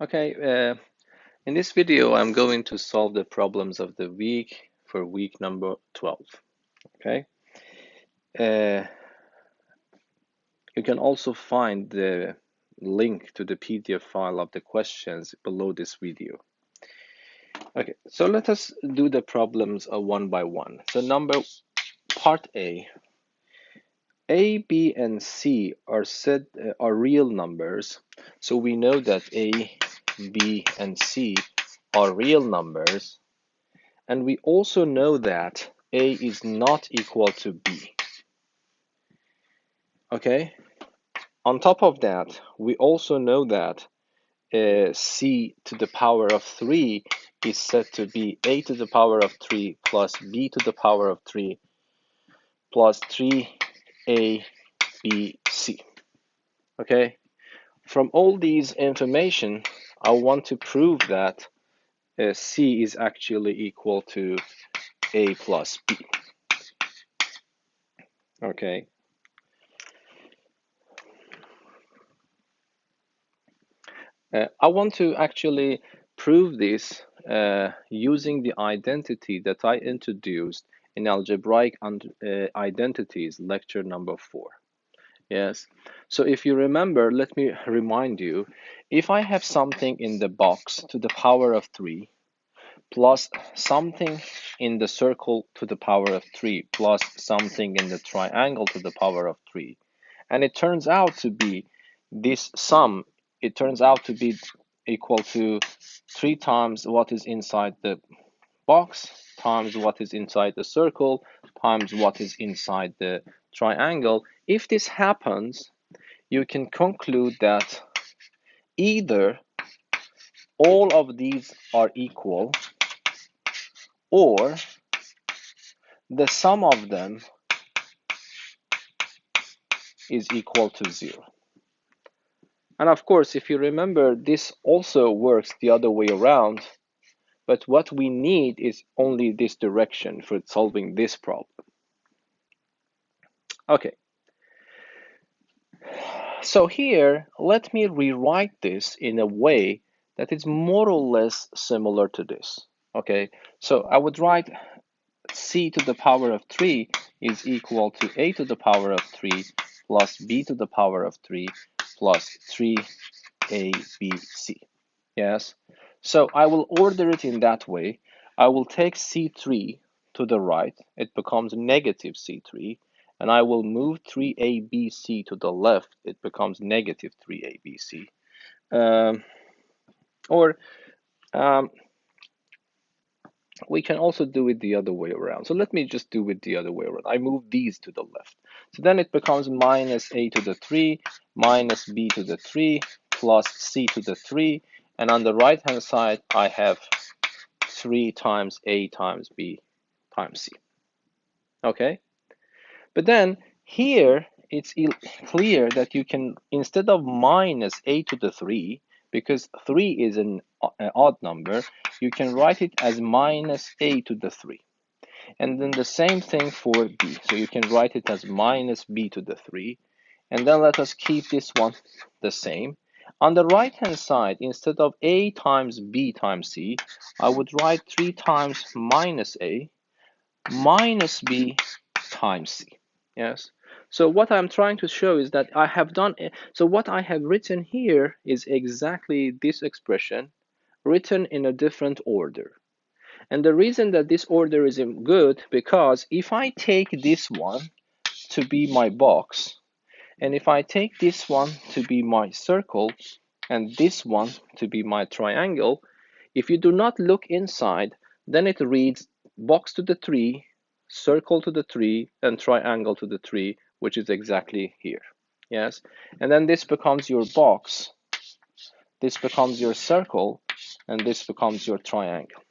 Okay, in this video, I'm going to solve the problems of the week for week number 12. Okay, uh, you can also find the link to the PDF file of the questions below this video. Okay, so let us do the problems one by one. So part A, B, and C are real numbers. So we know that A, B, and C are real numbers. And we also know that A is not equal to B. Okay? On top of that, we also know that C to the power of 3 is said to be A to the power of 3 plus B to the power of 3 plus 3A, B, C. Okay? From all these information, I want to prove that C is actually equal to A plus B. Okay? I want to actually prove this using the identity that I introduced in algebraic identities lecture number 4. Yes. So if you remember, let me remind you, if I have something in the box to the power of 3 plus something in the circle to the power of 3 plus something in the triangle to the power of 3, and it turns out to be this sum, it turns out to be equal to 3 times what is inside the box times what is inside the circle times what is inside the triangle. If this happens, you can conclude that either all of these are equal or the sum of them is equal to 0. And of course, if you remember, this also works the other way around. But what we need is only this direction for solving this problem. Okay, so here, let me rewrite this in a way that is more or less similar to this. Okay, so I would write C to the power of 3 is equal to A to the power of 3 plus B to the power of 3 plus 3ABC. Yes, so I will order it in that way. I will take C3 to the right, it becomes negative C3, and I will move 3ABC to the left, it becomes negative 3ABC. Or we can also do it the other way around. So let me just do it the other way around. I move these to the left. So then it becomes minus A to the 3, minus B to the 3, plus C to the 3. And on the right-hand side, I have 3 times A times B times C. Okay? But then here, it's clear that you can, instead of minus A to the 3, because 3 is an odd number, you can write it as minus A to the 3. And then the same thing for B. So you can write it as minus B to the 3. And then let us keep this one the same. On the right-hand side, instead of A times B times C, I would write 3 times minus A minus B times C. Yes. So what I'm trying to show is that I have done it. So what I have written here is exactly this expression written in a different order. And the reason that this order is good, because if I take this one to be my box, and if I take this one to be my circle, and this one to be my triangle, if you do not look inside, then it reads box to the 3, circle to the 3, and triangle to the 3, which is exactly here. Yes, and then this becomes your box, this becomes your circle, and this becomes your triangle.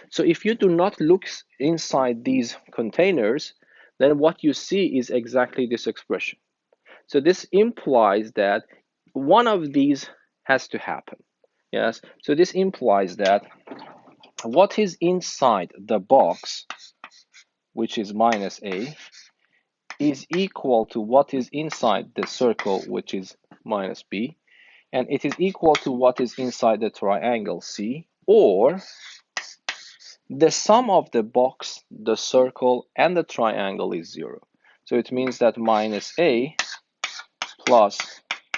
So if you do not look inside these containers, then what you see is exactly this expression. So this implies that one of these has to happen. Yes, so this implies that what is inside the box, which is minus A, is equal to what is inside the circle, which is minus B. and it is equal to what is inside the triangle C, or the sum of the box, the circle, and the triangle is 0. So it means that minus A plus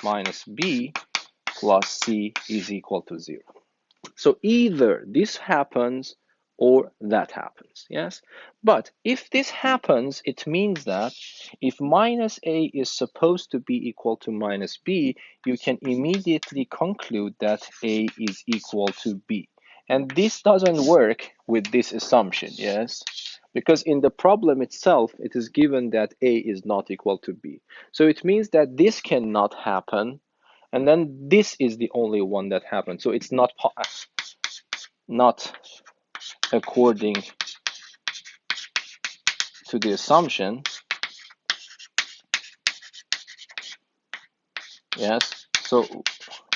minus B plus C is equal to 0. So either this happens or that happens, yes? But if this happens, it means that if minus A is supposed to be equal to minus B, you can immediately conclude that A is equal to B. And this doesn't work with this assumption, yes? Because in the problem itself, it is given that A is not equal to B. So it means that this cannot happen, and then this is the only one that happens. So it's not according to the assumption, yes? So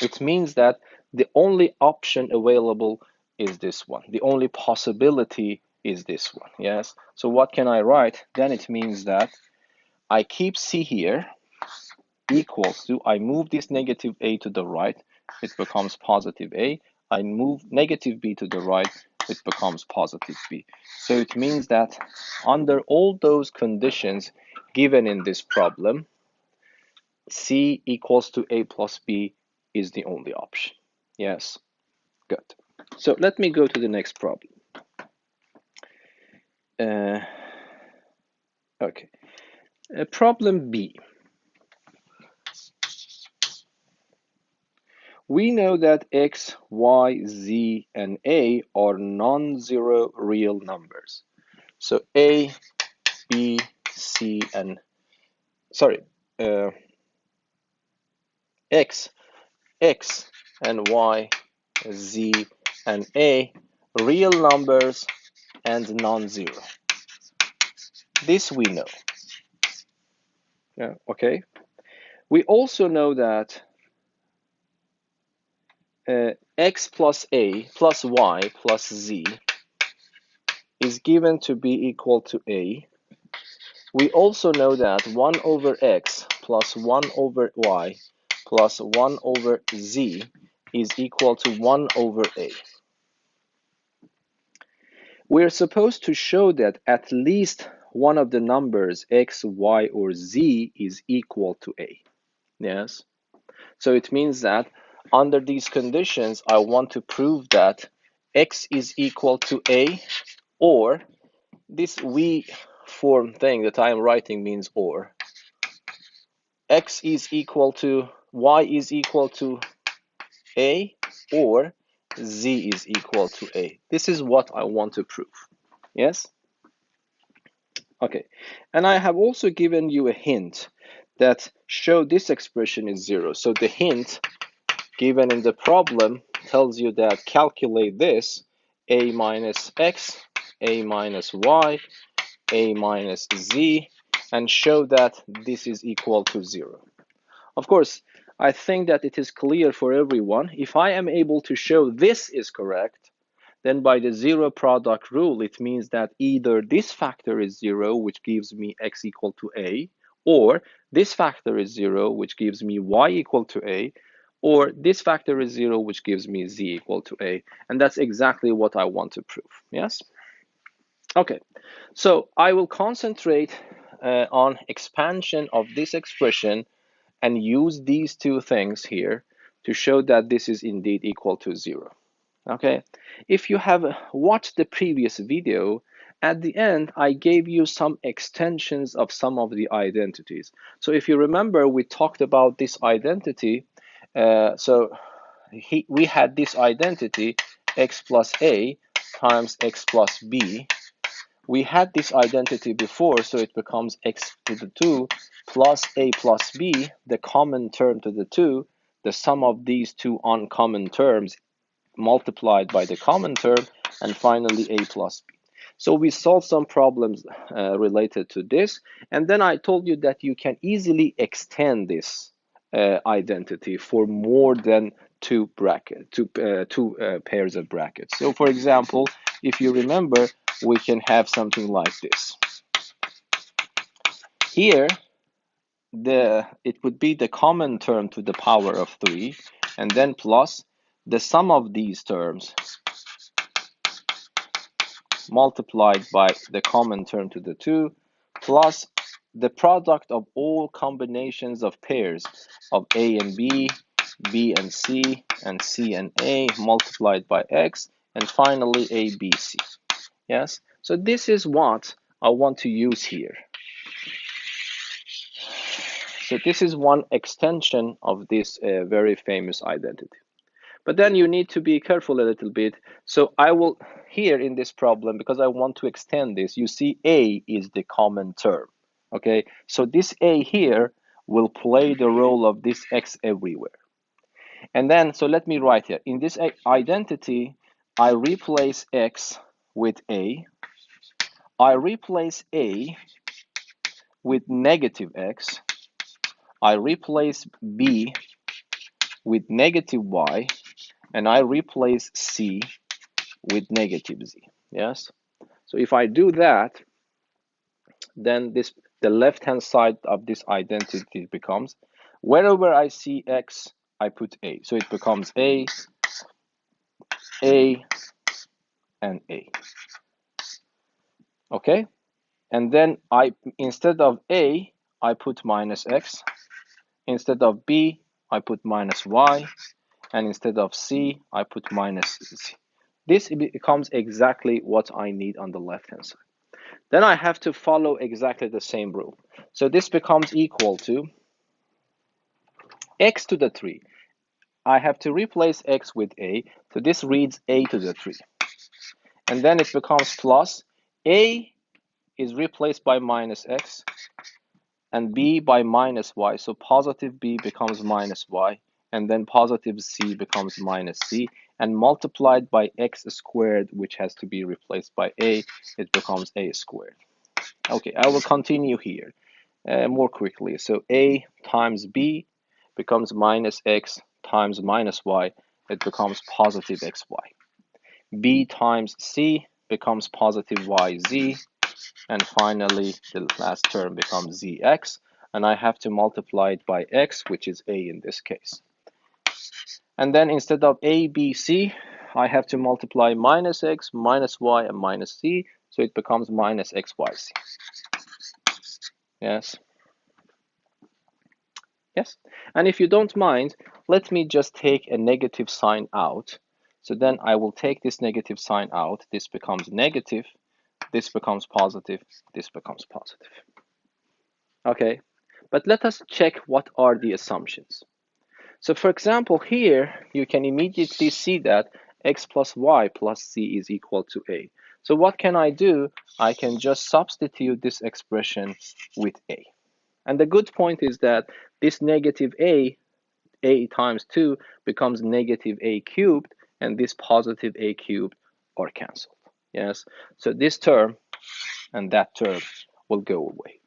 it means that the only option available is this one. The only possibility is this one, yes? So what can I write? Then it means that I keep C here equals to, I move this negative A to the right, it becomes positive A. I move negative B to the right, it becomes positive B. So it means that under all those conditions given in this problem, C equals to A plus B is the only option. Yes, good. So let me go to the next problem. Okay, problem B. We know that x, y, z, and a are non-zero real numbers. So a, b, c, and x and y, z, and a real numbers and non-zero. This we know. Yeah, okay. We also know that x plus a plus y plus z is given to be equal to a. We also know that 1 over x plus 1 over y plus 1 over z is equal to 1 over a. We're supposed to show that at least one of the numbers x, y, or z is equal to a. Yes? So it means that under these conditions, I want to prove that x is equal to a, or this we form thing that I am writing means or. X is equal to, y is equal to a, or z is equal to a. This is what I want to prove. Yes? Okay. And I have also given you a hint that show this expression is 0. So the hint given in the problem tells you that calculate this, a minus x, a minus y, a minus z, and show that this is equal to 0. Of course, I think that it is clear for everyone. If I am able to show this is correct, then by the zero product rule, it means that either this factor is 0, which gives me x equal to a, or this factor is 0, which gives me y equal to a, or this factor is 0, which gives me z equal to a. And that's exactly what I want to prove. Yes? Okay, so I will concentrate on expansion of this expression and use these two things here to show that this is indeed equal to 0. Okay, if you have watched the previous video, at the end I gave you some extensions of some of the identities. So if you remember, we talked about this identity. We had this identity x plus a times x plus b. We had this identity before, so it becomes x to the 2 plus a plus b, the common term to the 2, the sum of these two uncommon terms multiplied by the common term, and finally a plus b. So we solved some problems related to this, and then I told you that you can easily extend this identity for more than two pairs of brackets. So for example, if you remember, we can have something like this. Here, it would be the common term to the power of 3 and then plus the sum of these terms multiplied by the common term to the 2 plus the product of all combinations of pairs of A and B, B and C and A multiplied by X, and finally A, B, C. Yes, so this is what I want to use here. So this is one extension of this very famous identity. But then you need to be careful a little bit. So I will, here in this problem, because I want to extend this, you see A is the common term. Okay, so this A here will play the role of this X everywhere. And then, so let me write here. In this identity, I replace X with A. I replace A with negative X. I replace B with negative Y. And I replace C with negative Z. Yes. So if I do that, then the left-hand side of this identity becomes, wherever I see X, I put A. So it becomes A, and A. Okay. And then instead of A, I put minus X. Instead of B, I put minus Y. And instead of C, I put minus Z. This becomes exactly what I need on the left-hand side. Then I have to follow exactly the same rule. So this becomes equal to X to the 3. I have to replace X with A. So this reads A to the 3. And then it becomes plus A is replaced by minus X and B by minus Y. So positive B becomes minus Y. And then positive C becomes minus C. And multiplied by X squared, which has to be replaced by A, it becomes A squared. Okay, I will continue here more quickly. So A times B becomes minus X times minus Y. It becomes positive XY. B times C becomes positive YZ. And finally, the last term becomes ZX. And I have to multiply it by X, which is A in this case. And then instead of A, B, C, I have to multiply minus X, minus Y, and minus C. So it becomes minus XYZ. Yes. Yes. And if you don't mind, let me just take a negative sign out. So then I will take this negative sign out. This becomes negative. This becomes positive. This becomes positive. Okay. But let us check what are the assumptions. So for example, here you can immediately see that X plus Y plus C is equal to A. So what can I do? I can just substitute this expression with A. And the good point is that this negative A times 2 becomes negative A cubed, and this positive A cubed are cancelled. Yes, so this term and that term will go away.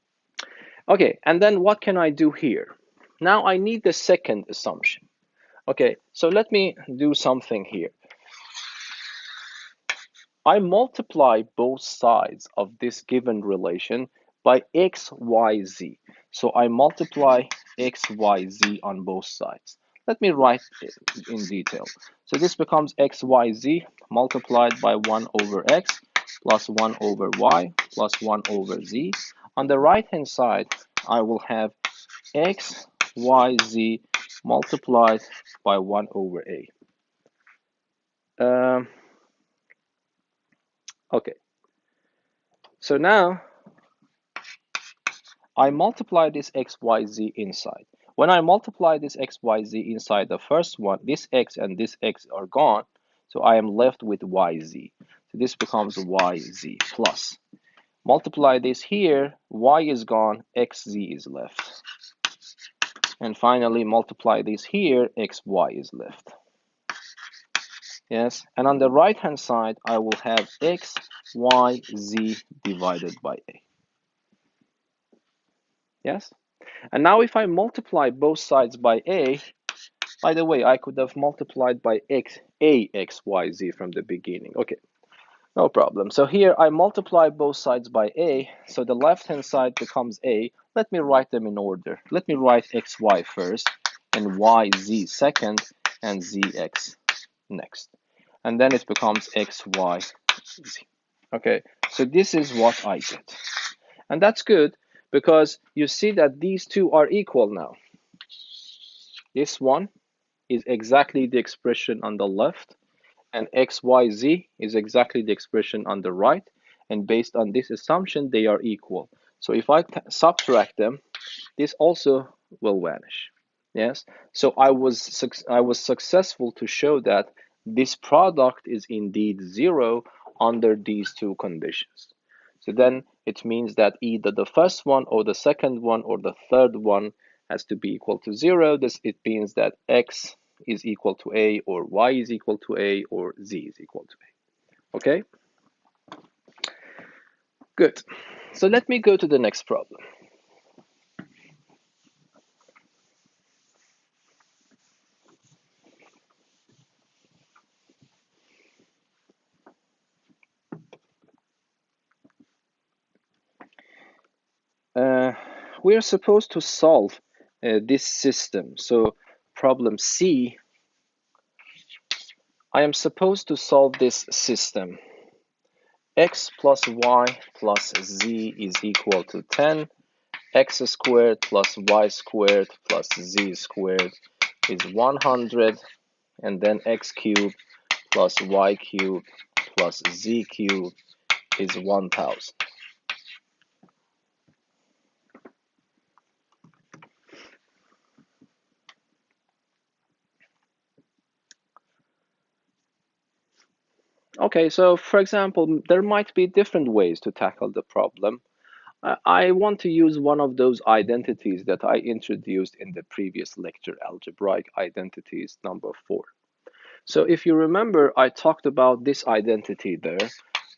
Okay, and then what can I do here? Now I need the second assumption. Okay, so let me do something here. I multiply both sides of this given relation by x, y, z. So I multiply x, y, z on both sides. Let me write it in detail. So this becomes x, y, z multiplied by 1 over x plus 1 over y plus 1 over z. On the right-hand side, I will have x, y, z multiplied by 1 over a. Okay. So now I multiply this x, y, z inside. When I multiply this x, y, z inside the first one, this x and this x are gone. So I am left with yz. So this becomes yz plus. Multiply this here, y is gone, xz is left. And finally, multiply this here, xy is left. Yes, and on the right-hand side, I will have x, y, z divided by a. Yes? And now if I multiply both sides by a, by the way, I could have multiplied by x, y, z from the beginning. Okay, no problem. So here I multiply both sides by a, so the left-hand side becomes a. Let me write them in order. Let me write xy first and yz second, and zx next. And then it becomes x, y, z. Okay, so this is what I get. And that's good because you see that these two are equal now. This one is exactly the expression on the left, and x, y, z is exactly the expression on the right. And based on this assumption, they are equal. So if I subtract them, this also will vanish. Yes. So I was successful to show that this product is indeed zero under these two conditions. So then it means that either the first one or the second one or the third one has to be equal to zero. It means that x is equal to a, or y is equal to a, or z is equal to a. Okay? Good. So let me go to the next problem. We are supposed to solve this system. So problem C, I am supposed to solve this system. X plus y plus z is equal to 10. X squared plus y squared plus z squared is 100. And then x cubed plus y cubed plus z cubed is 1000. Okay, so for example, there might be different ways to tackle the problem. I want to use one of those identities that I introduced in the previous lecture, algebraic identities number 4. So if you remember, I talked about this identity there.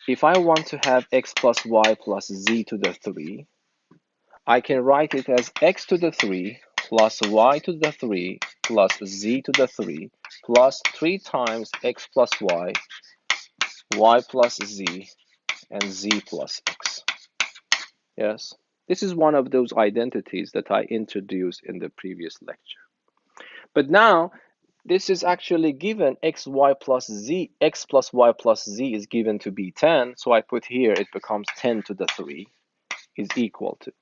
If I want to have x plus y plus z to the 3, I can write it as x to the 3 plus y to the 3 plus z to the 3 plus 3 times x plus y plus z, and z plus x. Yes, this is one of those identities that I introduced in the previous lecture. But now, this is actually given x plus y plus z is given to be 10. So I put here, it becomes 10 to the 3 is equal to.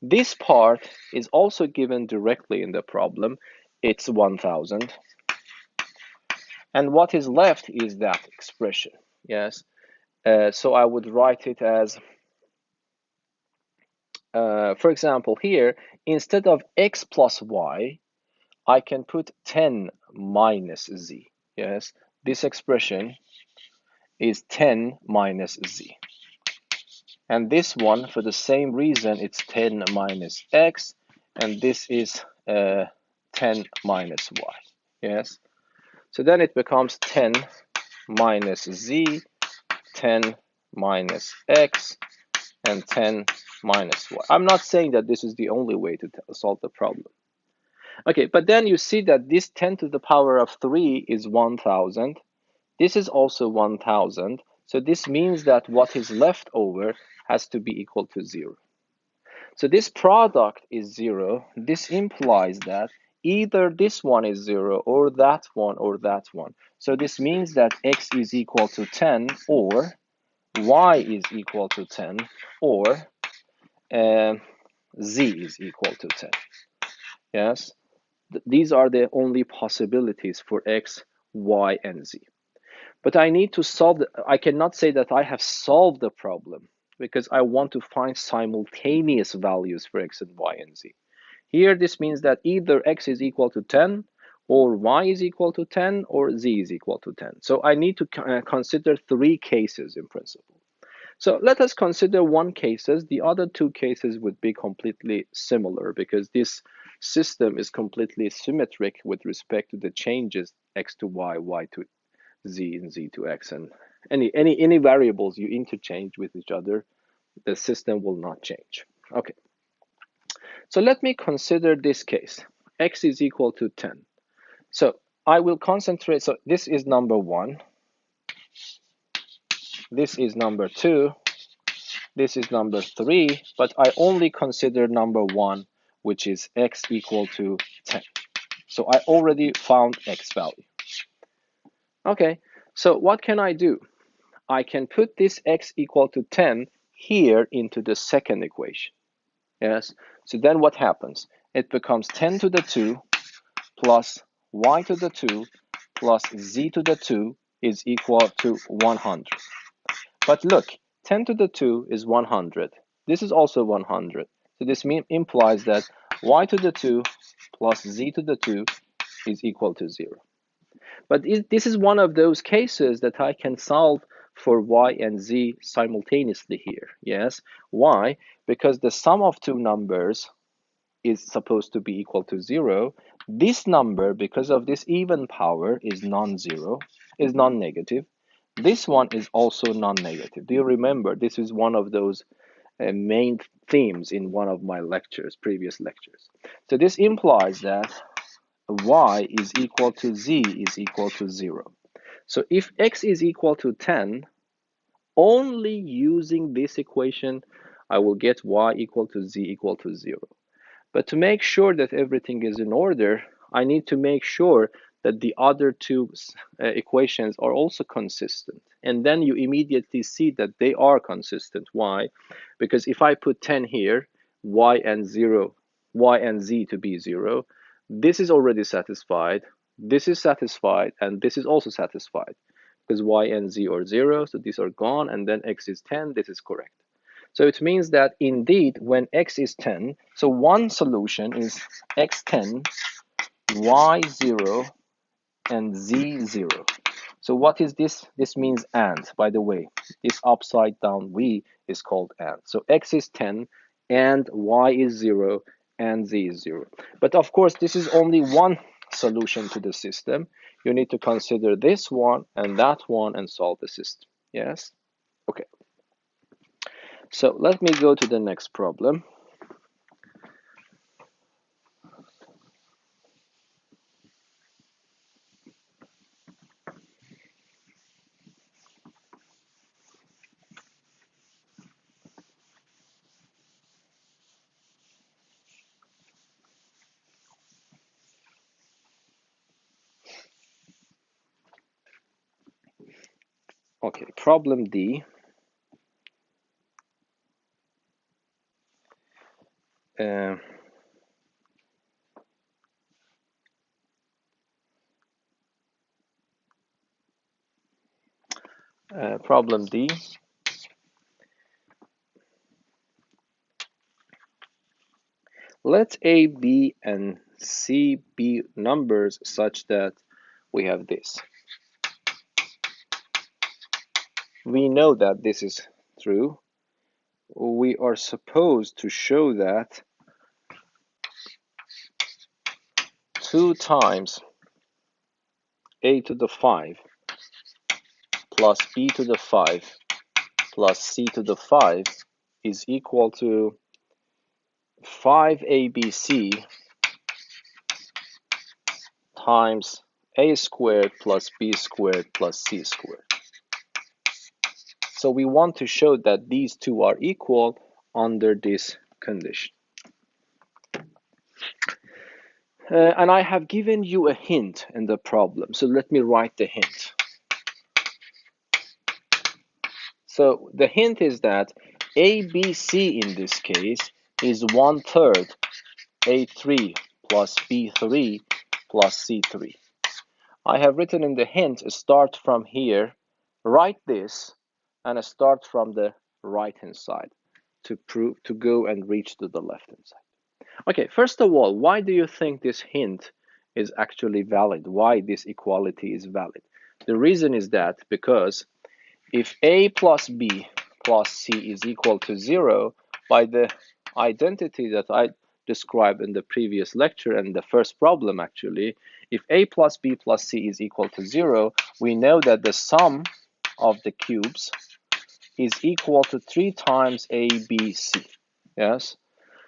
This part is also given directly in the problem. It's 1000. And what is left is that expression. Yes. So I would write it as, for example, here, instead of x plus y, I can put 10 minus z. Yes, this expression is 10 minus z. And this one, for the same reason, it's 10 minus x, and this is 10 minus y. Yes, so then it becomes 10 minus z, 10 minus x, and 10 minus y. I'm not saying that this is the only way to solve the problem. Okay, but then you see that this 10 to the power of 3 is 1000. This is also 1000. So this means that what is left over has to be equal to 0. So this product is 0. This implies that either this one is 0 or that one or that one. So this means that x is equal to 10 or y is equal to 10 or z is equal to 10. Yes, these are the only possibilities for x, y, and z. But I need to solve, I cannot say that I have solved the problem because I want to find simultaneous values for x and y and z. Here, this means that either x is equal to 10 or y is equal to 10 or z is equal to 10. So I need to consider 3 cases in principle. So let us consider one cases. The other 2 cases would be completely similar because this system is completely symmetric with respect to the changes x to y, y to z, and z to x, and any variables you interchange with each other, the system will not change. Okay, so let me consider this case. X is equal to 10. So I will concentrate. So this is number 1. This is number 2. This is number 3. But I only consider number 1, which is x equal to 10. So I already found x value. Okay, so what can I do? I can put this x equal to 10 here into the second equation. Yes, so then what happens? It becomes 10 to the 2 plus y to the 2 plus z to the 2 is equal to 100. But look, 10 to the 2 is 100. This is also 100. So this implies that y to the 2 plus z to the 2 is equal to 0. But this is one of those cases that I can solve for y and z simultaneously here. Yes. Why? Because the sum of two numbers is supposed to be equal to 0. This number, because of this even power, is non-zero, is non-negative. This one is also non-negative. Do you remember? This is one of those main themes in one of my lectures, previous lectures. So this implies that y is equal to z is equal to 0. So if x is equal to 10, only using this equation, I will get y equal to z equal to 0. But to make sure that everything is in order, I need to make sure that the other two equations are also consistent. And then you immediately see that they are consistent. Why? Because if I put 10 here, y and z to be 0, this is already satisfied, this is satisfied, and this is also satisfied. Because y and z are 0, so these are gone, and then x is 10, this is correct. So it means that indeed when x is 10, so one solution is x10, y0, and z0. So what is this? This means and, by the way. This upside down v is called and. So x is 10, and y is 0, and z is 0. But of course, this is only one solution to the system. You need to consider this one and that one and solve the system. Yes? Okay. So let me go to the next problem. Okay, problem D. Uh, Problem D. Let A, B, and C be numbers such that we have this. We know that this is true. We are supposed to show that 2 times A to the 5 plus B to the 5 plus C to the 5 is equal to 5ABC times A squared plus B squared plus C squared. So we want to show that these two are equal under this condition. And I have given you a hint in the problem. So let me write the hint. So the hint is that ABC in this case is 1/3 A3 plus B3 plus C3. I have written in the hint, start from here, write this, and start from the right hand side to go and reach to the left hand side. Okay, first of all, why do you think this hint is actually valid? Why this equality is valid? The reason is that because if A plus B plus C is equal to 0, by the identity that I described in the previous lecture and the first problem actually, if A plus B plus C is equal to 0, we know that the sum of the cubes is equal to 3 times A, B, C. Yes?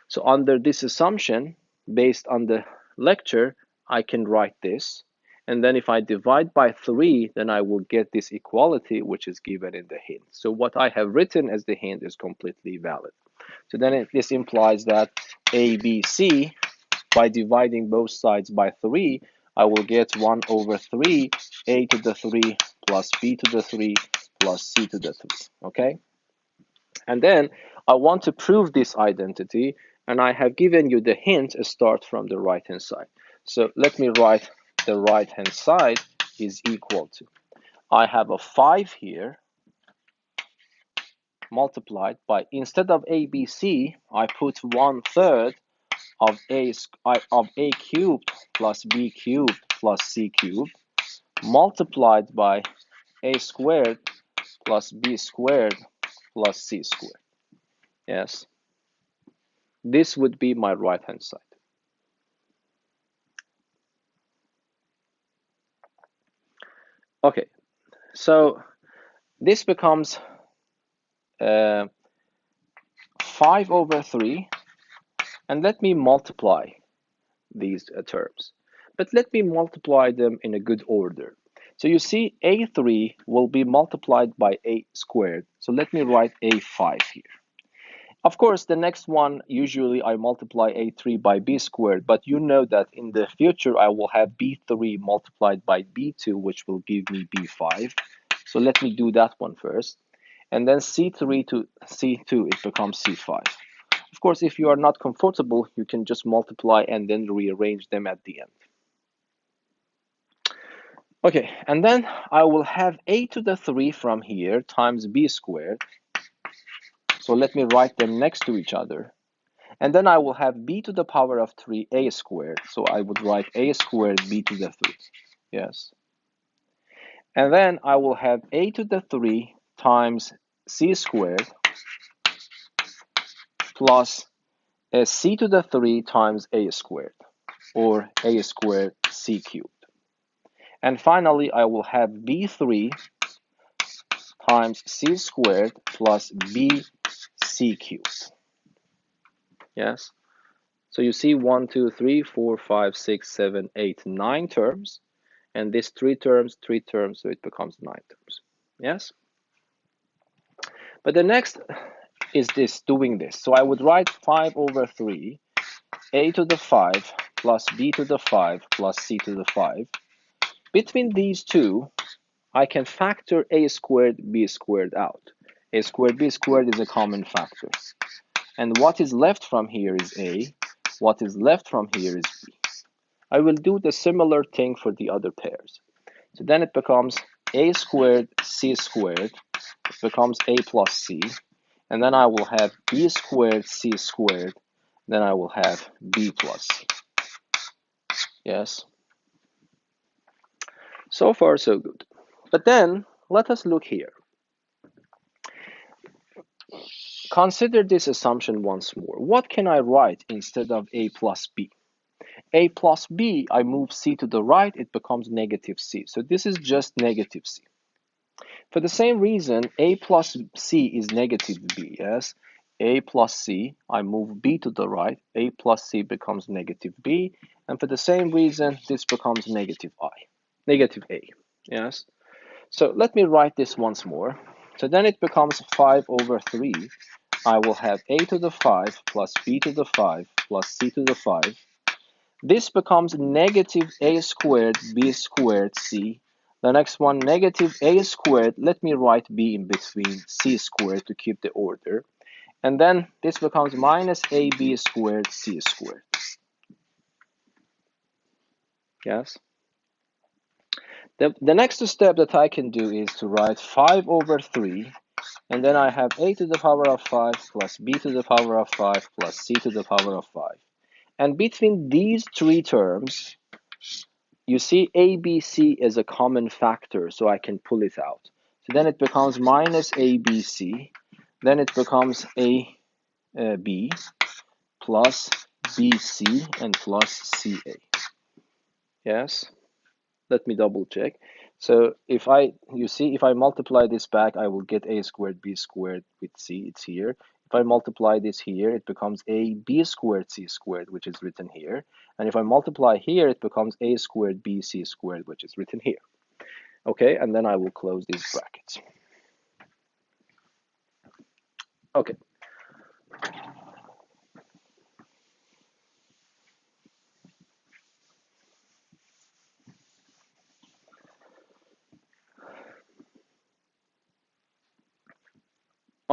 So under this assumption, based on the lecture, I can write this. And then if I divide by 3, then I will get this equality, which is given in the hint. So what I have written as the hint is completely valid. So then this implies that ABC by dividing both sides by 3, I will get 1 over 3 a to the 3 plus b to the 3 plus c to the 3, okay? And then I want to prove this identity, and I have given you the hint, start from the right-hand side. So let me write the right-hand side is equal to, I have a 5 here, multiplied by, instead of ABC, I put 1/3 of a cubed plus b cubed plus c cubed, multiplied by a squared plus b squared plus c squared. Yes, this would be my right hand side. Okay, so this becomes 5 over 3, and let me multiply these terms. But let me multiply them in a good order. So you see a3 will be multiplied by a squared. So let me write a5 here. Of course, the next one, usually I multiply a3 by b squared, but you know that in the future I will have b3 multiplied by b2, which will give me b5. So let me do that one first. And then c3 to c2, it becomes c5. Of course, if you are not comfortable, you can just multiply and then rearrange them at the end. Okay, and then I will have a to the 3 from here times b squared. So let me write them next to each other. And then I will have b to the power of 3 a squared. So I would write a squared b to the 3. Yes. And then I will have a to the 3 times c squared plus c to the 3 times a squared, or a squared c cubed. And finally, I will have b3 times c squared plus b c cubed. Yes. So you see 1, 2, 3, 4, 5, 6, 7, 8, 9 terms. And this 3 terms, so it becomes 9 terms. Yes? But the next is doing this. So I would write 5 over 3, a to the 5 plus b to the 5 plus c to the 5. Between these two, I can factor a squared b squared out. A squared b squared is a common factor. And what is left from here is a. What is left from here is b. I will do the similar thing for the other pairs. So then it becomes a squared c squared. It becomes a plus c. And then I will have b squared c squared. Then I will have b plus c. Yes. So far, so good. But then, let us look here. Consider this assumption once more. What can I write instead of a plus b? A plus b, I move c to the right, it becomes negative c. So this is just negative c. For the same reason, a plus c is negative b, yes? A plus c, I move b to the right, a plus c becomes negative b, and for the same reason, this becomes negative a, yes? So let me write this once more. So then it becomes 5 over 3. I will have a to the 5 plus b to the 5 plus c to the 5. This becomes negative a squared b squared c. The next one, negative a squared. Let me write b in between c squared to keep the order. And then this becomes minus ab squared c squared. Yes? The next step that I can do is to write 5 over 3. And then I have a to the power of 5 plus b to the power of 5 plus c to the power of 5. And between these three terms, you see ABC is a common factor, so I can pull it out. So then it becomes minus ABC. Then it becomes AB plus BC and plus CA. Yes? Let me double check. So if I multiply this back, I will get a squared b squared with c, it's here. If I multiply this here, it becomes a b squared c squared, which is written here. And if I multiply here, it becomes a squared b c squared, which is written here. Okay, and then I will close these brackets. Okay.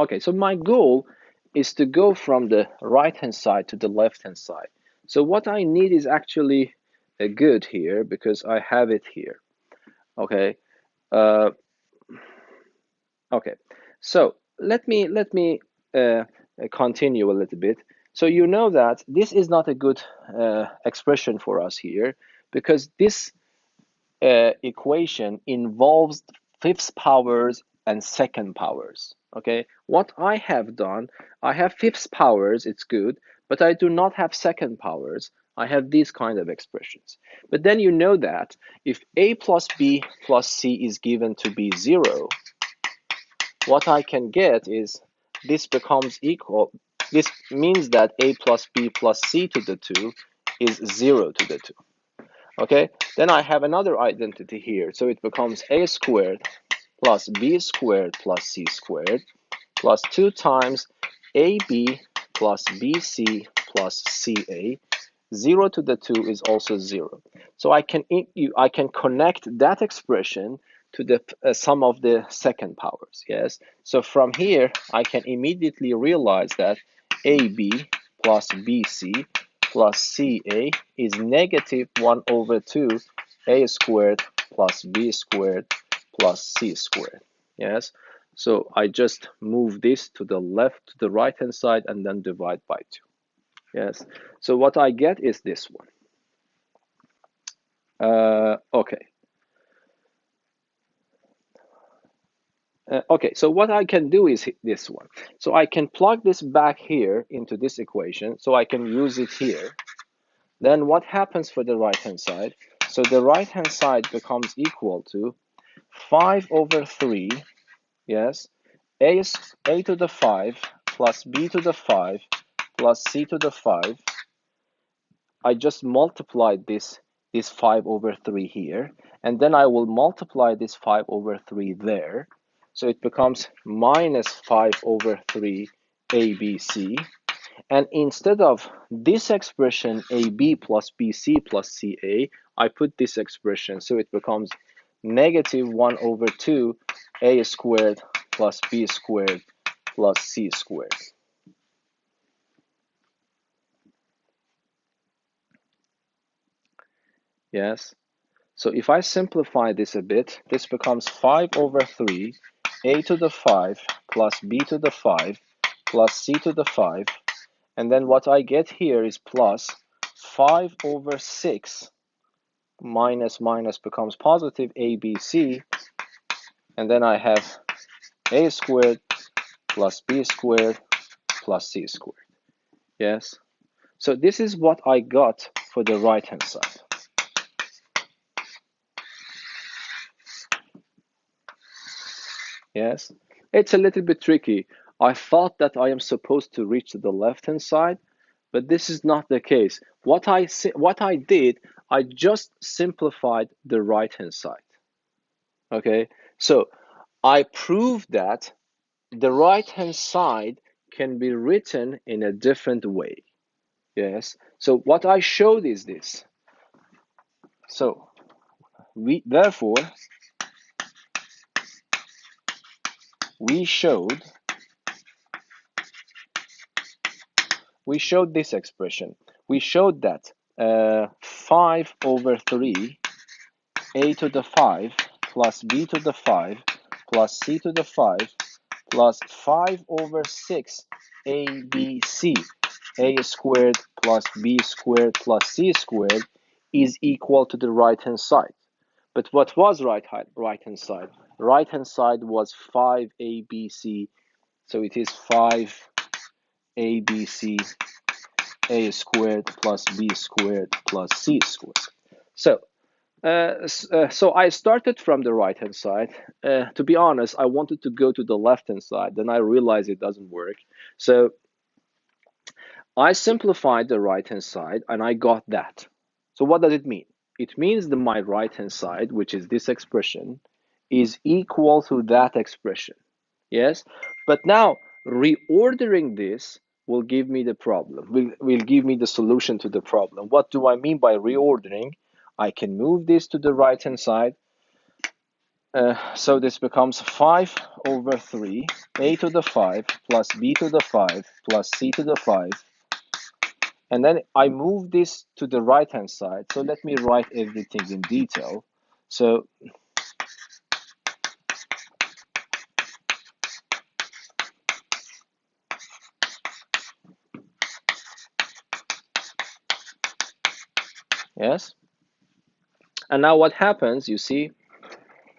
Okay, so my goal is to go from the right-hand side to the left-hand side. So what I need is actually a good here because I have it here. Okay. Uh, okay. So let me continue a little bit. So you know that this is not a good expression for us here because this equation involves fifth powers and second powers. Okay, what I have done, I have fifth powers, it's good, but I do not have second powers. I have these kind of expressions. But then you know that if a plus b plus c is given to be 0, what I can get is this becomes equal. This means that a plus b plus c to the 2 is 0 to the 2. Okay, then I have another identity here. So it becomes a squared plus b squared plus c squared plus 2 times ab plus bc plus ca. 0 to the 2 is also 0. So I can connect that expression to the sum of the second powers. Yes. So from here, I can immediately realize that ab plus bc plus ca is negative 1 over 2 a squared plus b squared plus c squared. Yes. So I just move this to the left, to the right hand side, and then divide by 2. Yes. So what I get is this one. Okay. Okay, so what I can do is this one. So I can plug this back here into this equation, so I can use it here. Then what happens for the right-hand side? So the right-hand side becomes equal to 5 over 3, yes, a to the 5 plus b to the 5 plus c to the 5. I just multiplied this 5 over 3 here, and then I will multiply this 5 over 3 there. So it becomes minus 5 over 3 ABC. And instead of this expression AB plus BC plus CA, I put this expression. So it becomes negative 1 over 2 A squared plus B squared plus C squared. Yes. So if I simplify this a bit, this becomes 5 over 3 a to the 5 plus b to the 5 plus c to the 5. And then what I get here is plus 5 over 6 minus minus becomes positive abc. And then I have a squared plus b squared plus c squared. Yes. So this is what I got for the right hand side. Yes, it's a little bit tricky. I thought that I am supposed to reach to the left-hand side, but this is not the case. What I did, I just simplified the right-hand side. Okay, so I proved that the right-hand side can be written in a different way. Yes, so what I showed is this. So therefore we showed this expression. We showed that 5 over 3 a to the 5 plus b to the 5 plus c to the 5 plus 5 over 6 abc a squared plus b squared plus c squared is equal to the right hand side. But what was right hand side? Right hand side was 5abc, so it is 5abc a squared plus b squared plus c squared. So I started from the right hand side. To be honest, I wanted to go to the left hand side. Then I realized it doesn't work. So I simplified the right hand side and I got that. So what does it mean? It means that my right hand side, which is this expression, is equal to that expression. Yes? But now reordering this will give me the problem, will give me the solution to the problem. What do I mean by reordering? I can move this to the right hand side. So this becomes 5 over 3, a to the 5 plus b to the 5 plus c to the 5. And then I move this to the right-hand side. So let me write everything in detail. So yes. And now what happens, you see,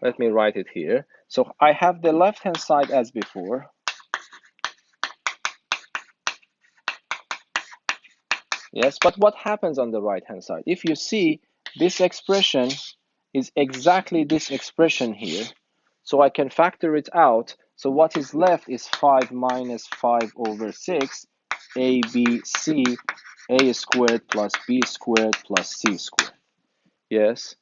let me write it here. So I have the left-hand side as before. Yes, but what happens on the right-hand side? If you see, this expression is exactly this expression here. So I can factor it out. So what is left is 5 minus 5 over 6, ABC, a squared plus b squared plus c squared. Yes,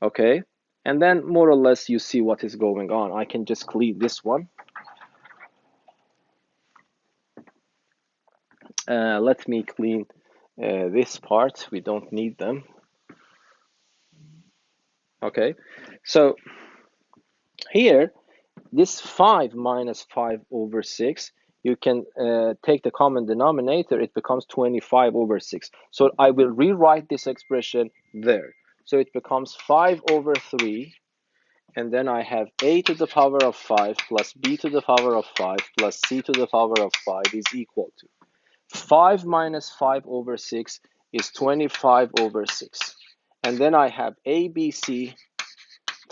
okay. And then more or less you see what is going on. I can just clean this one. Let me clean this part. We don't need them. Okay, so here, this 5 minus 5 over 6, you can take the common denominator, it becomes 25 over 6. So I will rewrite this expression there. So it becomes 5 over 3, and then I have a to the power of 5 plus b to the power of 5 plus c to the power of 5 is equal to 5 minus 5 over 6 is 25 over 6. And then I have ABC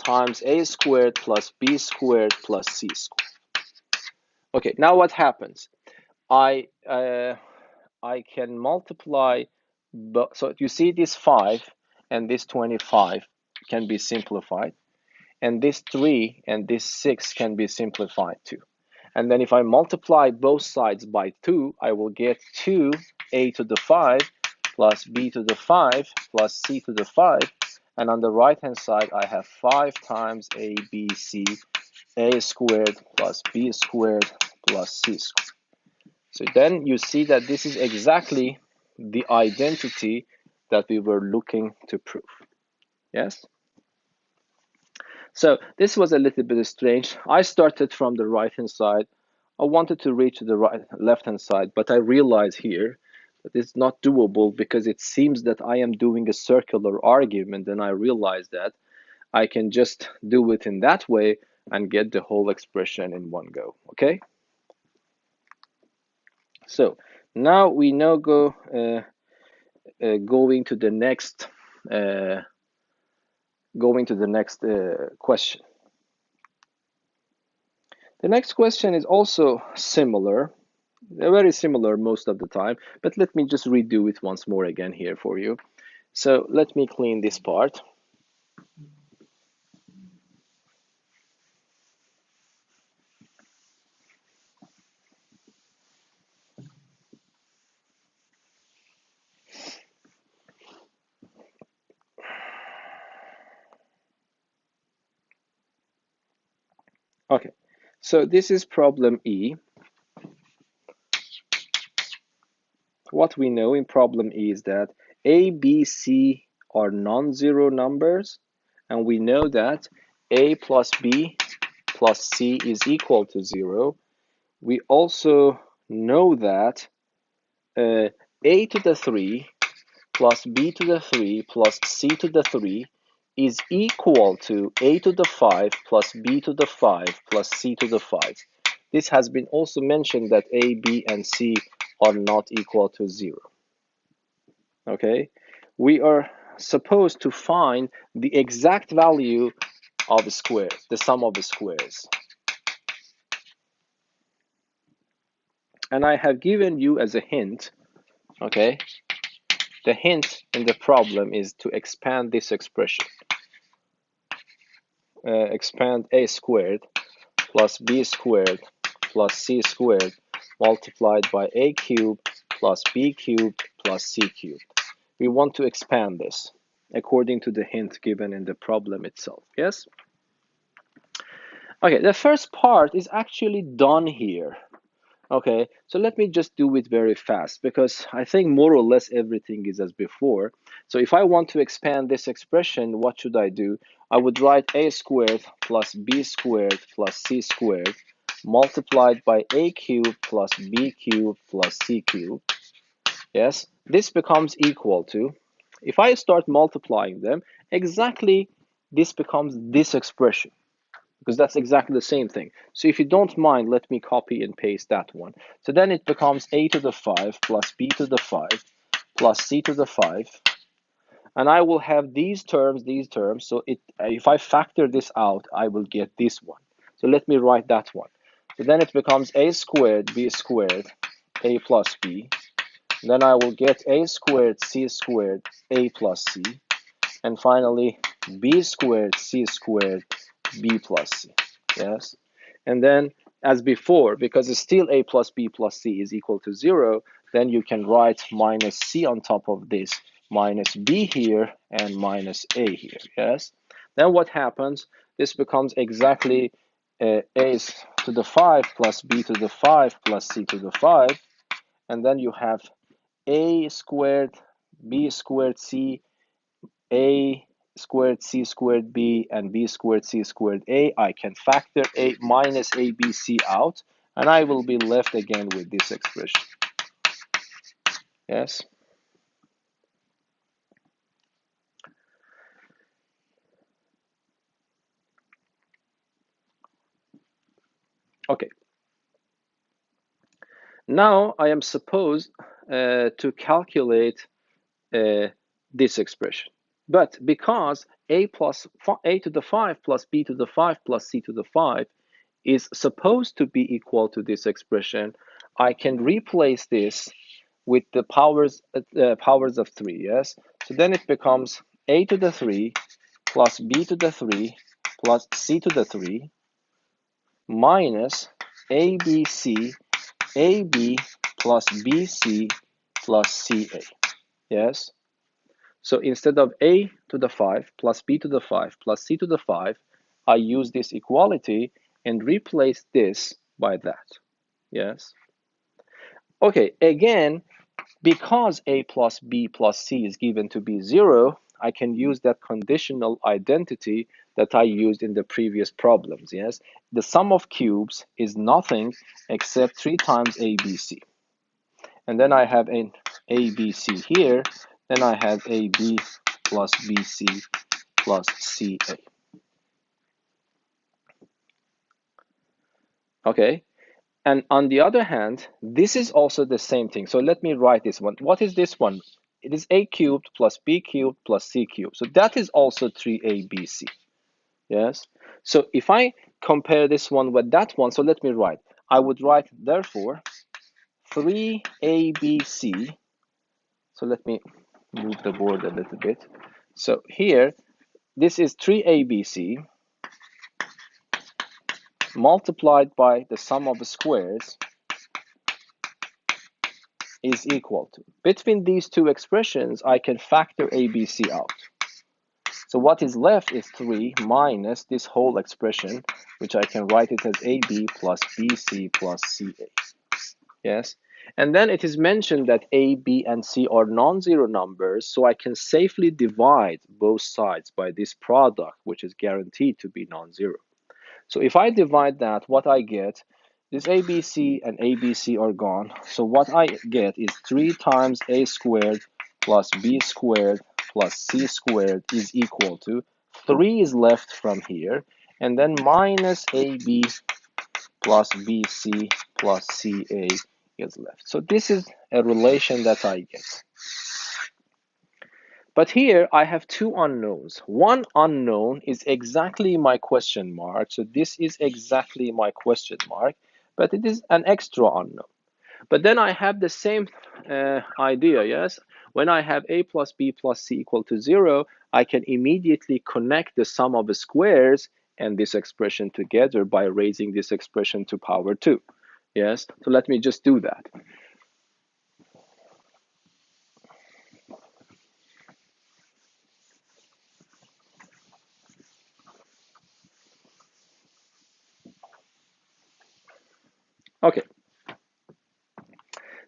times a squared plus b squared plus c squared. Okay, now what happens? I can multiply, so you see this 5 and this 25 can be simplified, and this 3 and this 6 can be simplified too. And then if I multiply both sides by 2, I will get 2a to the 5 plus b to the 5 plus c to the 5. And on the right-hand side, I have 5 times abc, a squared plus b squared plus c squared. So then you see that this is exactly the identity that we were looking to prove. Yes? So this was a little bit strange. I started from the right-hand side. I wanted to reach the left-hand side, but I realized here that it's not doable because it seems that I am doing a circular argument, and I realized that I can just do it in that way and get the whole expression in one go. Okay? So now we now going to the next question. The next question is also similar. They're very similar most of the time, but let me just redo it once more again here for you. So let me clean this part. Okay, so this is problem E. What we know in problem E is that A, B, C are non-zero numbers, and we know that A plus B plus C is equal to 0. We also know that A to the 3 plus b to the 3 plus c to the 3 is equal to a to the 5 plus b to the 5 plus c to the 5. This has been also mentioned that a, b, and c are not equal to 0. Okay, we are supposed to find the exact value of the square, the sum of the squares. And I have given you as a hint, okay, the hint in the problem is to expand this expression. Expand a squared plus b squared plus c squared multiplied by a cubed plus b cubed plus c cubed. We want to expand this according to the hint given in the problem itself. Yes? Okay, the first part is actually done here. Okay, so let me just do it very fast because I think more or less everything is as before. So if I want to expand this expression, what should I do? I would write a squared plus b squared plus c squared multiplied by a cubed plus b cubed plus c cubed. Yes, this becomes equal to, if I start multiplying them, exactly this becomes this expression because that's exactly the same thing. So if you don't mind, let me copy and paste that one. So then it becomes a to the 5 plus b to the 5 plus c to the 5. And I will have these terms, these terms. So if I factor this out, I will get this one. So let me write that one. So then it becomes a squared, b squared, a plus b. Then I will get a squared, c squared, a plus c. And finally, b squared, c squared, b plus c. Yes. And then, as before, because it's still a plus b plus c is equal to 0, then you can write minus c on top of this, minus b here, and minus a here. Yes. Then what happens? This becomes exactly a to the 5 plus b to the 5 plus c to the 5. And then you have a squared, b squared, c, a squared c squared b, and b squared c squared a. I can factor a minus abc out, and I will be left again with this expression. Yes. Okay. Now I am supposed to calculate uh, this expression. But because a to the 5 plus b to the 5 plus c to the 5 is supposed to be equal to this expression, I can replace this with the powers of 3. Yes. So then it becomes a to the 3 plus b to the 3 plus c to the 3 minus abc ab plus bc plus ca. Yes. So instead of a to the 5 plus b to the 5 plus c to the 5, I use this equality and replace this by that. Yes. Okay, again, because a plus b plus c is given to be 0, I can use that conditional identity that I used in the previous problems. Yes, the sum of cubes is nothing except 3 times abc. And then I have an abc here, then I have ab plus bc plus ca. Okay, and on the other hand, this is also the same thing. So let me write this one. What is this one? It is a cubed plus b cubed plus c cubed. So that is also 3abc. Yes. So if I compare this one with that one, so let me write. I would write, therefore, 3abc. So let me move the board a little bit. So here, this is 3abc multiplied by the sum of the squares is equal to. Between these two expressions, I can factor ABC out. So what is left is 3 minus this whole expression, which I can write it as AB plus BC plus CA. Yes. And then it is mentioned that A, B, and C are non-zero numbers, so I can safely divide both sides by this product, which is guaranteed to be non-zero. So if I divide that, what I get, this ABC and ABC are gone. So what I get is 3 times A squared plus B squared plus C squared is equal to 3 is left from here, and then minus AB plus BC plus CA is left. So this is a relation that I get. But here I have two unknowns. One unknown is exactly my question mark. So this is exactly my question mark, but it is an extra unknown. But then I have the same idea, yes? When I have a plus b plus c equal to 0, I can immediately connect the sum of the squares and this expression together by raising this expression to power 2. Yes, so let me just do that. Okay,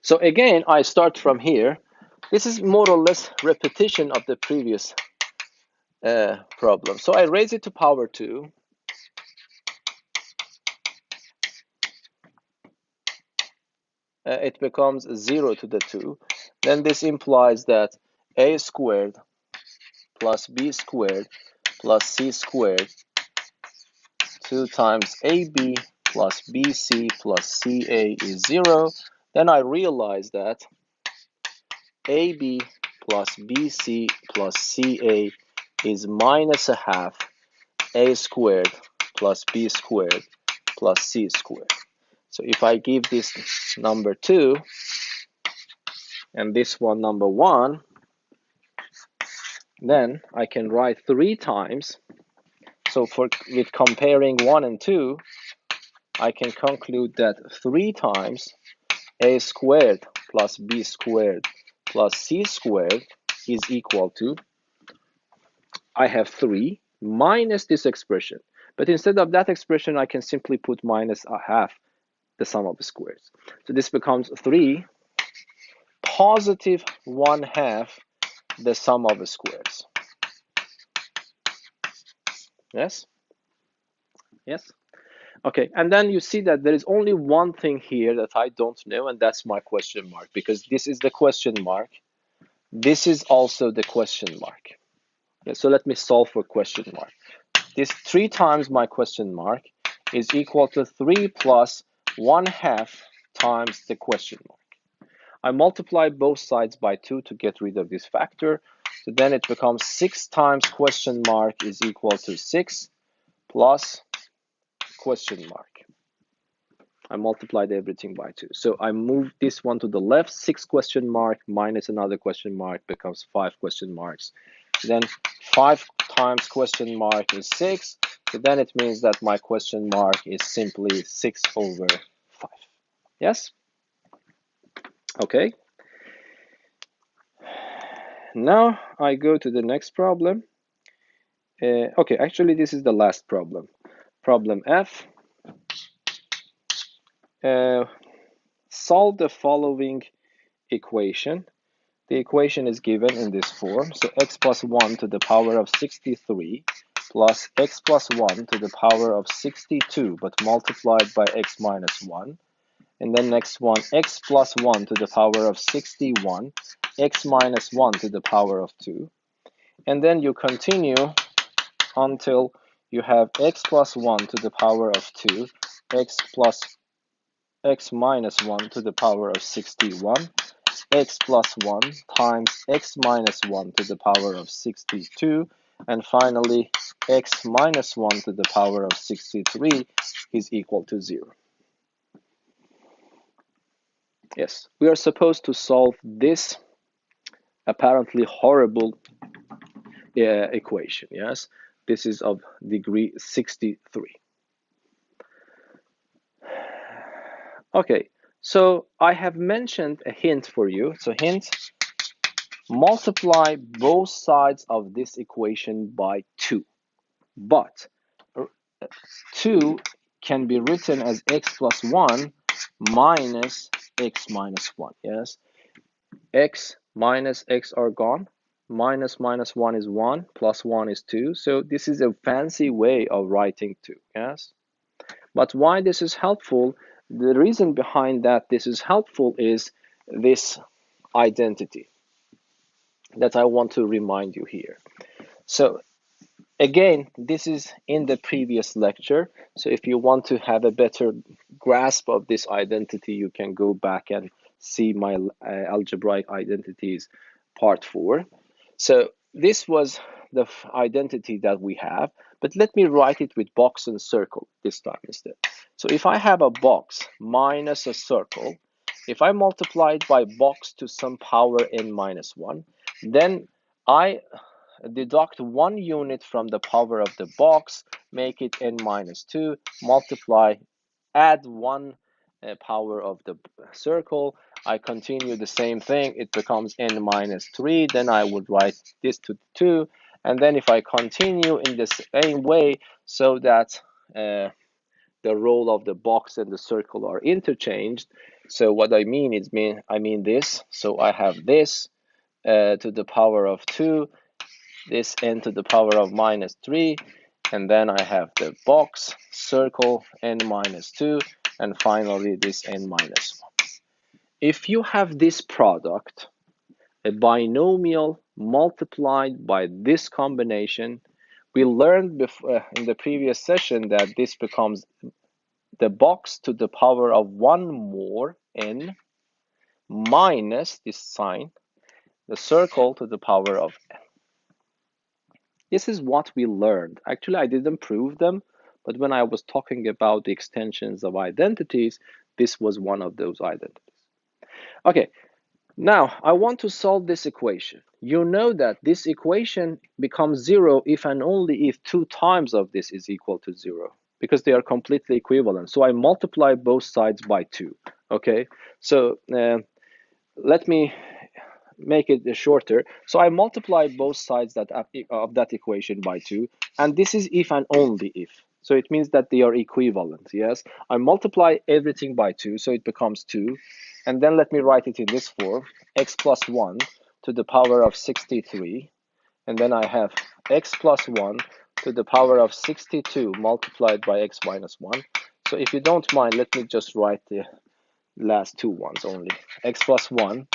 So again, I start from here. This is more or less repetition of the previous problem. So I raise it to power 2. It becomes 0 to the 2. Then this implies that a squared plus b squared plus c squared 2 times ab plus bc plus ca is 0. Then I realize that ab plus bc plus ca is minus a half a squared plus b squared plus c squared. So if I give this number 2 and this one number 1, then I can write 3 times. So with comparing 1 and 2, I can conclude that 3 times a squared plus b squared plus c squared is equal to, I have 3 minus this expression. But instead of that expression, I can simply put minus a half the sum of the squares. So this becomes 3 positive 1/2 the sum of the squares. Yes? Yes? Okay, and then you see that there is only one thing here that I don't know, and that's my question mark, because this is the question mark. This is also the question mark. Okay, so let me solve for question mark. This 3 times my question mark is equal to 3 plus 1/2 times the question mark. I multiply both sides by 2 to get rid of this factor. So then it becomes 6 times question mark is equal to 6 plus question mark. I multiplied everything by 2. So I move this one to the left, 6 question mark minus another question mark becomes 5 question marks. Then 5 times question mark is 6. So then it means that my question mark is simply 6 over 5. Yes? Okay. Now I go to the next problem. Okay, actually this is the last problem. Problem F. Solve the following equation. The equation is given in this form. So x plus 1 to the power of 63 plus x plus 1 to the power of 62, but multiplied by x minus 1. And then next one, x plus 1 to the power of 61, x minus 1 to the power of 2. And then you continue until you have x plus 1 to the power of 2, x minus 1 to the power of 61, x plus 1 times x minus 1 to the power of 62, and finally x minus 1 to the power of 63 is equal to 0. Yes, we are supposed to solve this apparently horrible equation. Yes, this is of degree 63. Okay, so I have mentioned a hint for you. So hint, multiply both sides of this equation by 2. But 2 can be written as x plus 1 minus x minus 1. Yes, x minus x are gone. Minus 1 is 1, plus 1 is 2. So this is a fancy way of writing 2. Yes, but why this is helpful? The reason behind that this is helpful is this identity that I want to remind you here. So again, this is in the previous lecture. So if you want to have a better grasp of this identity, you can go back and see my algebraic identities part 4. So this was the identity that we have, but let me write it with box and circle this time instead. So if I have a box minus a circle, if I multiply it by box to some power n minus 1, then I deduct 1 unit from the power of the box, make it n minus 2, multiply, add 1 power of the circle. I continue the same thing, it becomes n minus 3, then I would write this to 2, and then if I continue in the same way so that the the role of the box and the circle are interchanged. So what I mean is I mean this. So I have this to the power of 2, this n to the power of minus 3, and then I have the box, circle, n minus 2, and finally this n minus 1. If you have this product, a binomial multiplied by this combination, we learned in the previous session that this becomes the box to the power of 1 more n minus this sign, the circle to the power of n. This is what we learned. Actually, I didn't prove them, but when I was talking about the extensions of identities, this was one of those identities. Okay, now I want to solve this equation. You know that this equation becomes 0 if and only if 2 times of this is equal to 0, because they are completely equivalent. So I multiply both sides by 2. Okay, so let me make it shorter. So I multiply both sides of that equation by 2, and this is if and only if. So it means that they are equivalent, yes? I multiply everything by 2, so it becomes 2. And then let me write it in this form, x plus 1 to the power of 63. And then I have x plus 1 to the power of 62 multiplied by x minus 1. So if you don't mind, let me just write the last two ones only. X plus 1,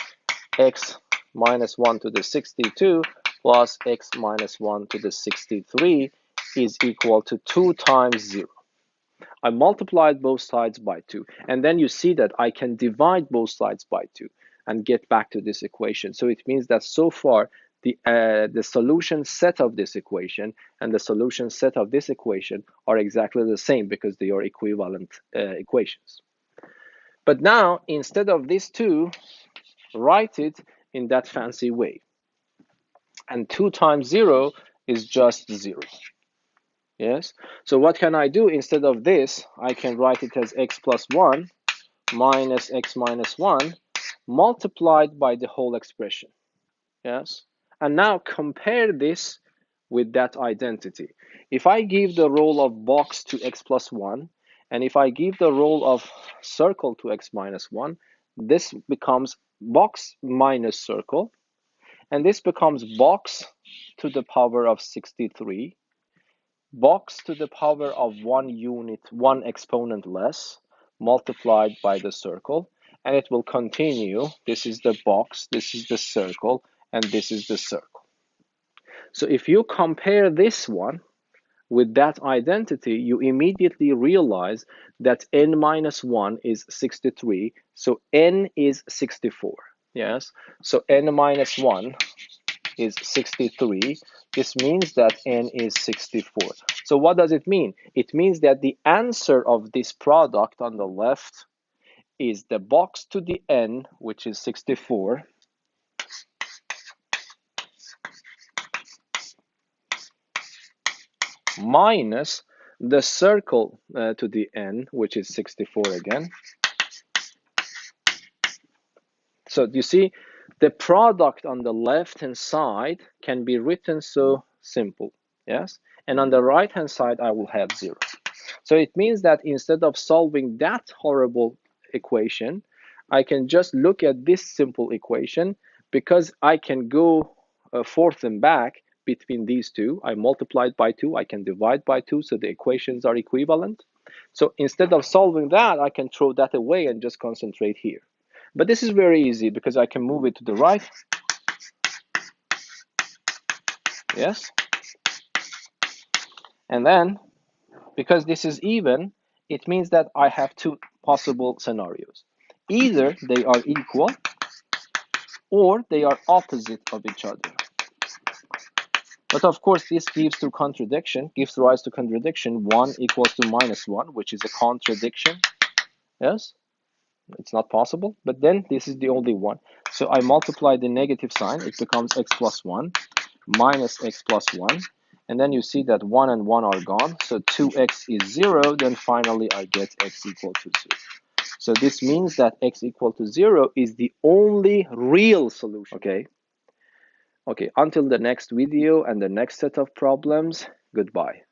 x minus 1 to the 62 plus x minus 1 to the 63 is equal to 2 times 0. I multiplied both sides by 2, and then you see that I can divide both sides by 2 and get back to this equation. So it means that so far the solution set of this equation and the solution set of this equation are exactly the same because they are equivalent equations. But now, instead of these two, write it in that fancy way. And 2 times 0 is just 0. Yes? So what can I do? Instead of this, I can write it as x plus 1 minus x minus 1 multiplied by the whole expression. Yes? And now compare this with that identity. If I give the role of box to x plus 1, and if I give the role of circle to x minus 1, this becomes box minus circle, and this becomes box to the power of 63, box to the power of 1 unit, 1 exponent less, multiplied by the circle, and it will continue. This is the box, this is the circle, and this is the circle. So if you compare this one with that identity, you immediately realize that n minus 1 is 63, so n is 64. Yes, so n minus 1 is 63. This means that n is 64. So what does it mean? It means that the answer of this product on the left is the box to the n, which is 64, minus the circle to the n, which is 64 again. So you see, the product on the left-hand side can be written so simple, yes? And on the right-hand side, I will have 0. So it means that instead of solving that horrible equation, I can just look at this simple equation because I can go forth and back between these two. I multiplied by 2, I can divide by 2, so the equations are equivalent. So instead of solving that, I can throw that away and just concentrate here. But this is very easy because I can move it to the right. Yes. And then, because this is even, it means that I have two possible scenarios. Either they are equal or they are opposite of each other. But of course, this gives rise to contradiction. 1 equals to minus 1, which is a contradiction. Yes, it's not possible. But then this is the only one. So I multiply the negative sign. It becomes x plus 1 minus x plus 1. And then you see that 1 and 1 are gone. So 2x is 0. Then finally, I get x equal to 0. So this means that x equal to 0 is the only real solution. Okay, until the next video and the next set of problems, goodbye.